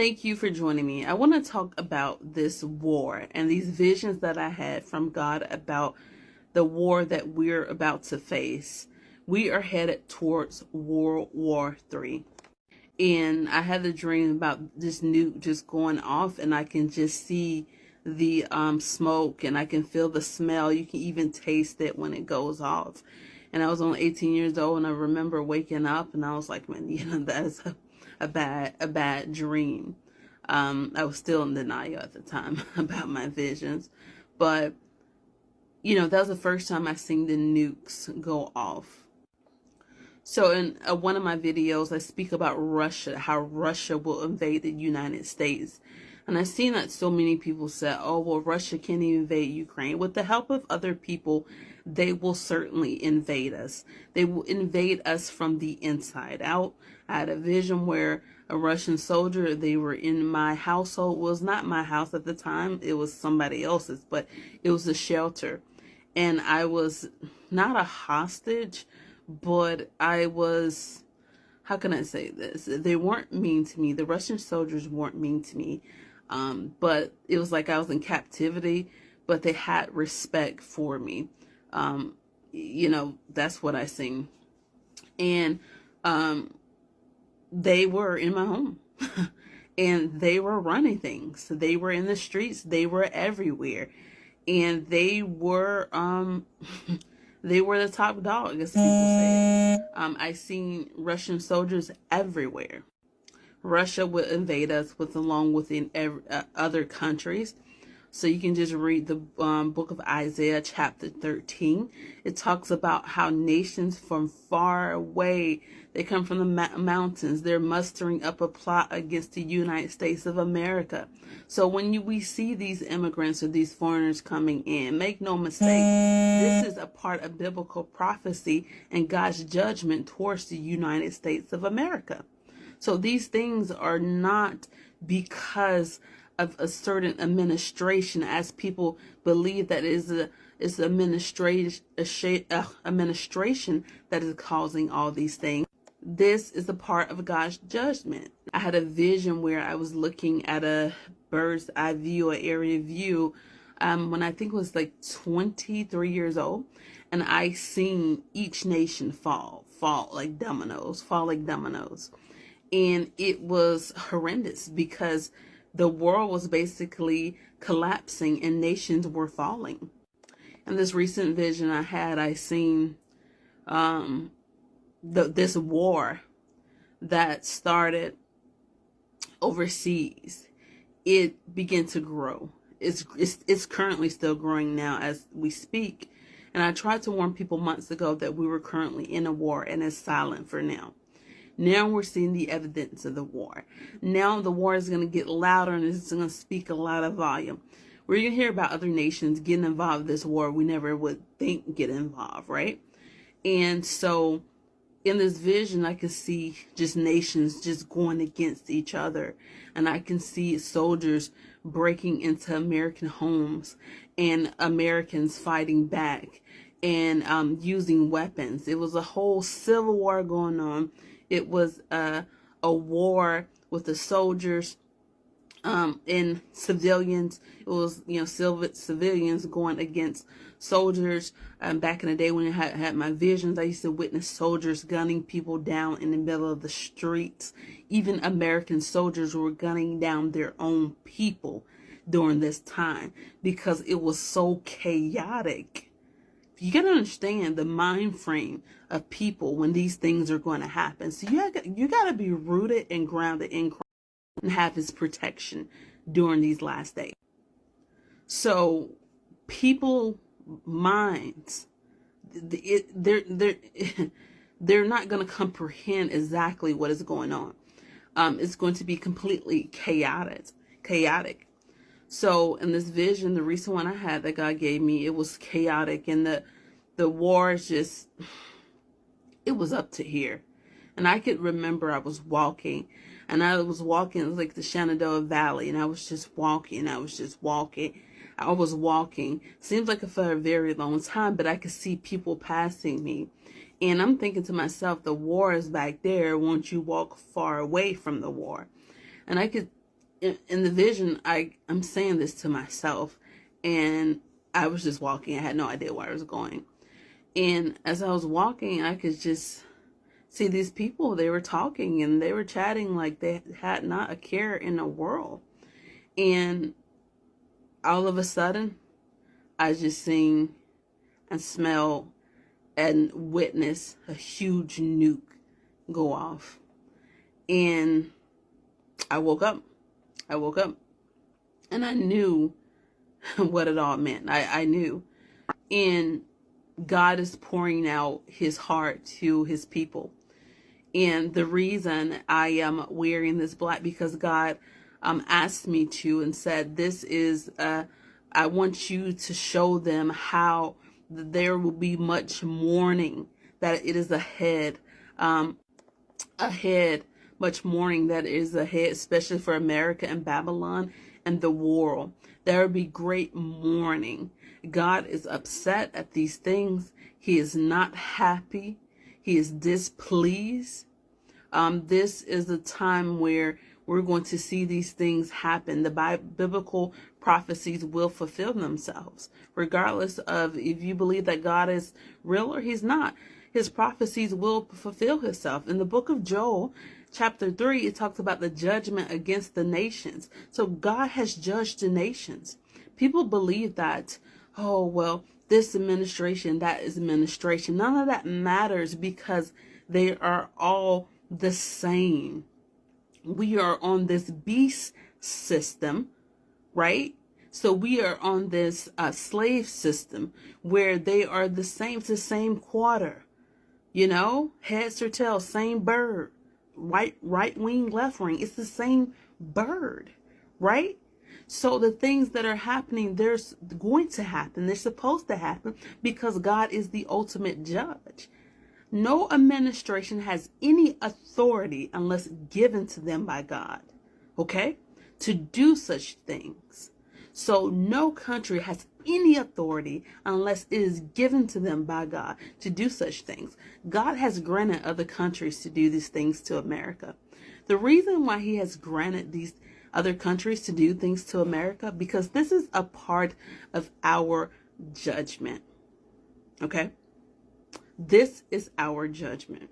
Thank you for joining me. I want to talk about this war and these visions that I had from God about the war that we're about to face. We are headed towards World War III. And I had the dream about this nuke just going off, and I can just see the smoke, and I can feel the smell. You can even taste it when it goes off. And I was only 18 years old, and I remember waking up, and I was like, man, that is a bad dream. I was still in denial at the time about my visions, but that was the first time I seen the nukes go off. So in one of my videos, I speak about Russia, how Russia will invade the United States. And I've seen that so many people said, oh, well, Russia can't invade Ukraine. With the help of other people, they will certainly invade us. They will invade us from the inside out. I had a vision where a Russian soldier, they were in my household. It was not my house at the time. It was somebody else's, but it was a shelter. And I was not a hostage, but I was, how can I say this? They weren't mean to me. The Russian soldiers weren't mean to me. But it was like I was in captivity, but they had respect for me. That's what I seen. And they were in my home. And they were running things. They were in the streets. They were everywhere. And they were they were the top dog, as people say. I seen Russian soldiers everywhere. Russia would invade us along with other countries. So you can just read the book of Isaiah chapter 13. It talks about how nations from far away, they come from the mountains. They're mustering up a plot against the United States of America. So when we see these immigrants or these foreigners coming in, make no mistake, this is a part of biblical prophecy and God's judgment towards the United States of America. So these things are not because of a certain administration, as people believe that it's administration that is causing all these things. This is a part of God's judgment. I had a vision where I was looking at a bird's eye view, an area view, when I think it was like 23 years old, and I seen each nation fall like dominoes. And it was horrendous because the world was basically collapsing and nations were falling. In this recent vision I seen this war that started overseas. It began to grow. It's currently still growing now as we speak. And I tried to warn people months ago that we were currently in a war, and it's silent for now. Now we're seeing the evidence of the war. Now the war is going to get louder and it's going to speak a lot of volume. We're going to hear about other nations getting involved in this war we never would think get involved, right? And so in this vision, I can see just nations just going against each other. And I can see soldiers breaking into American homes and Americans fighting back and using weapons. It was a whole civil war going on. It was a war with the soldiers and civilians. It was, civilians going against soldiers. Back in the day when I had my visions, I used to witness soldiers gunning people down in the middle of the streets. Even American soldiers were gunning down their own people during this time because it was so chaotic. You got to understand the mind frame of people when these things are going to happen. So you got to be rooted and grounded in Christ and have his protection during these last days. So people minds, they're not going to comprehend exactly what is going on. It's going to be completely chaotic. So in this vision, the recent one I had that God gave me, it was chaotic, and the war is just, it was up to here. And I could remember I was walking, and I was walking like the Shenandoah Valley, and I was just walking. Seems like for a very long time, but I could see people passing me. And I'm thinking to myself, the war is back there. Won't you walk far away from the war? And I could in the vision, I'm saying this to myself, and I was just walking. I had no idea where I was going. And as I was walking, I could just see these people. They were talking and they were chatting like they had not a care in the world. And all of a sudden, I just seen and smelled and witnessed a huge nuke go off. And I woke up. And I knew what it all meant. I knew. And God is pouring out his heart to his people. And the reason I am wearing this black, because God asked me to and said, this is, I want you to show them how there will be much mourning, that it is ahead, much mourning that is ahead, especially for America and Babylon and the world. There will be great mourning. God is upset at these things. He is not happy. He is displeased. This is a time where we're going to see these things happen. The biblical prophecies will fulfill themselves, regardless of if you believe that God is real or he's not. His prophecies will fulfill himself. In the book of Joel, chapter 3, it talks about the judgment against the nations. So God has judged the nations. People believe that, oh, well, this administration, that is administration. None of that matters because they are all the same. We are on this beast system, right? So we are on this slave system where they are the same. It's the same quarter, you know, heads or tails, same bird, right wing, left wing. It's the same bird, right? So the things that are happening, there's going to happen. They're supposed to happen because God is the ultimate judge. No administration has any authority unless given to them by God, okay, to do such things. So no country has any authority unless it is given to them by God to do such things. God has granted other countries to do these things to America. The reason why he has granted these other countries to do things to America, because this is a part of our judgment, okay? This is our judgment.